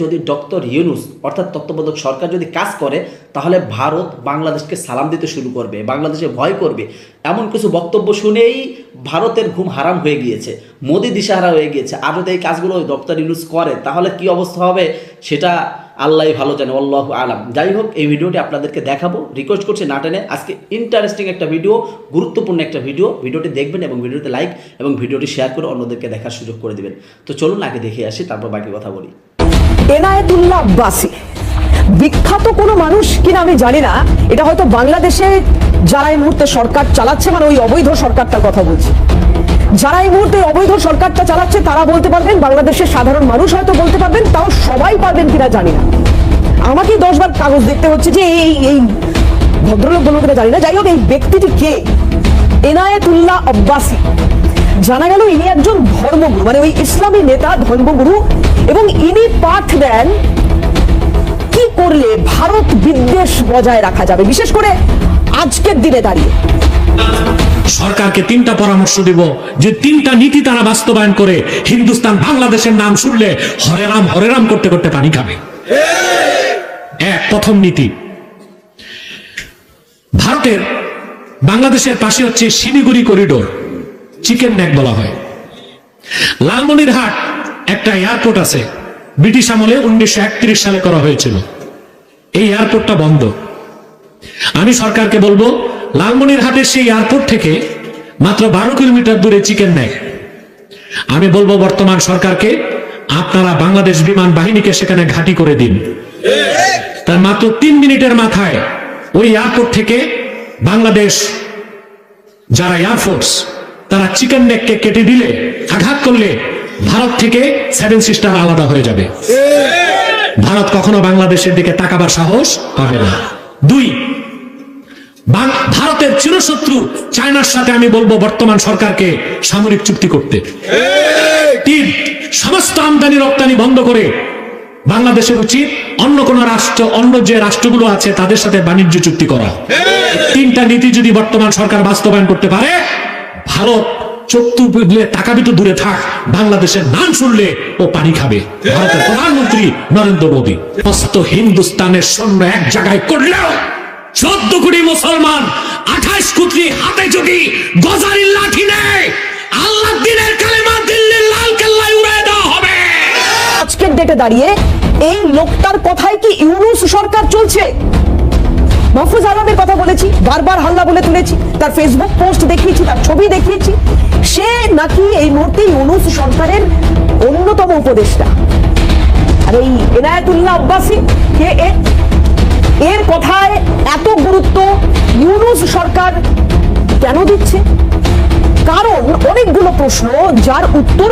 যদি ডক্টর ইউনূস অর্থাৎ তত্ত্বাবধায়ক সরকার যদি কাজ করে তাহলে ভারত বাংলাদেশকে সালাম দিতে শুরু করবে, বাংলাদেশে ভয় করবে। এমন কিছু বক্তব্য শুনেই ভারতের ঘুম হারাম হয়ে গিয়েছে, মোদি দিশাহারা হয়ে গিয়েছে। আর যদি এই কাজগুলো ডক্টর ইউনূস করে তাহলে কি অবস্থা হবে সেটা আল্লাহ ভালো জানে, আল্লাহু আলাম। যাই হোক, এই ভিডিওটি আপনাদেরকে দেখাবো, রিকোয়েস্ট করছি না টেনে। আজকে ইন্টারেস্টিং একটা ভিডিও, গুরুত্বপূর্ণ একটা ভিডিওটি দেখবেন এবং ভিডিওতে লাইক এবং ভিডিওটি শেয়ার করে অন্যদেরকে দেখার সুযোগ করে দিবেন। তো চলুন আগে দেখে আসি, তারপর বাকি কথা বলি। এনায়েতুল্লাহ আব্বাসী বিখ্যাত কোনো মানুষ কিনা আমি জানি না, এটা হয়তো বাংলাদেশে যারা এই মুহূর্তে সরকার চালাচ্ছে, মানে ওই অবৈধ সরকারটার কথা বলছি, যারা এই মুহূর্তে অবৈধ সরকারটা চালাচ্ছে তারা বলতে পারবেন, বাংলাদেশের সাধারণ মানুষ হয়তো বলতে পারবেন, তাও সবাই পারবেন কিনা জানি না। আমাকে 10 বার কাগজ দেখতে হচ্ছে যে এই ভদ্রলোক বলবো কিনা জানি না। যাই হোক, এই ব্যক্তিটি কে? এনায়েতুল্লাহ আব্বাসী। জানা গেল ইনি একজন ধর্মগুরু, মানে ওই ইসলামী নেতা, ধর্মগুরু, এবং ইনি পাঠ দেন কি করলে ভারত বিদ্বেষ বজায় রাখা যাবে, বিশেষ করে আজকের দিনে দাঁড়িয়ে। সরকারকে 3টা পরামর্শ দিব, যে 3টা নীতি তারা বাস্তবায়ন করে হিন্দুস্তান বাংলাদেশের নাম শুনলে হরে রাম হরে রাম করতে করতে পানি খাবে। প্রথম নীতি, ভারতের বাংলাদেশের পাশে হচ্ছে শিলিগুড়ি করিডোর, চিকেন নেক বলা হয়। লালমনিরহাট একটা এয়ারপোর্ট আছে, ব্রিটিশ আমলে 1931 সালে করা হয়েছিল। এই এয়ারপোর্টটা বন্ধ। আমি সরকারকে বলবো, লালমনিরহাটের সেই এয়ারপোর্ট থেকে মাত্র 12 কিলোমিটার দূরে চিকেন নেক। আমি বলবো বর্তমান সরকারকে, আপনারা বাংলাদেশ বিমান বাহিনীকে সেখানে ঘাঁটি করে দিন। তার মাত্র 3 মিনিটের মাথায় ওই এয়ারপোর্ট থেকে বাংলাদেশ যারা এয়ারফোর্স তারা চিকেন নেককে কেটে দিলে, আঘাত করলে ভারত থেকে 7 সিস্টার আলাদা হয়ে যাবে। ভারত কখনো বাংলাদেশের দিকে তাকাবার সাহস পাবে না। 2, ভারতের চিরশত্রু চায়নার সাথে আমি বলবো বর্তমান সরকারকে সামরিক চুক্তি করতে। 3, সমস্ত আমদানি রপ্তানি বন্ধ করে বাংলাদেশের উচিত অন্য কোন রাষ্ট্র, অন্য যে রাষ্ট্রগুলো আছে তাদের সাথে বাণিজ্য চুক্তি করা। 3টা নীতি যদি বর্তমান সরকার বাস্তবায়ন করতে পারে, ভারত চক্ষু বুঝলে তাকাবি তো দূরে থাক, বাংলাদেশের নাম শুনলে ও পানি খাবে। ভারতের প্রধানমন্ত্রী নরেন্দ্র মোদী সমস্ত হিন্দুস্তানের সৈন্য এক জায়গায় করলেও 14 কোটি মুসলমান 28 কোটি হাতে যদি গজারির লাঠি নেয়, আল্লাহর দ্বীনের কালেমা দিল্লির লাল কেল্লায় উড়িয়ে দেওয়া হবে। আজকের ডেটে দাঁড়িয়ে এই লোকটার কথাই কি ইউনূস সরকার চলছে? মাহফুজ আলমের কথা বলেছি, বারবার হাল্লা বলে তুলেছি, তার ফেসবুক পোস্ট দেখিয়েছি, তার ছবি দেখিয়েছি। সে নাকি এই মুহূর্তে ইউনূস সরকারের অন্যতম উপদেষ্টা। আর এই এনায়েতুল্লাহ আব্বাসী কে? এর কথায় এত গুরুত্ব ইউনূস সরকার কেন দিচ্ছে? কারণ অনেকগুলো প্রশ্ন যার উত্তর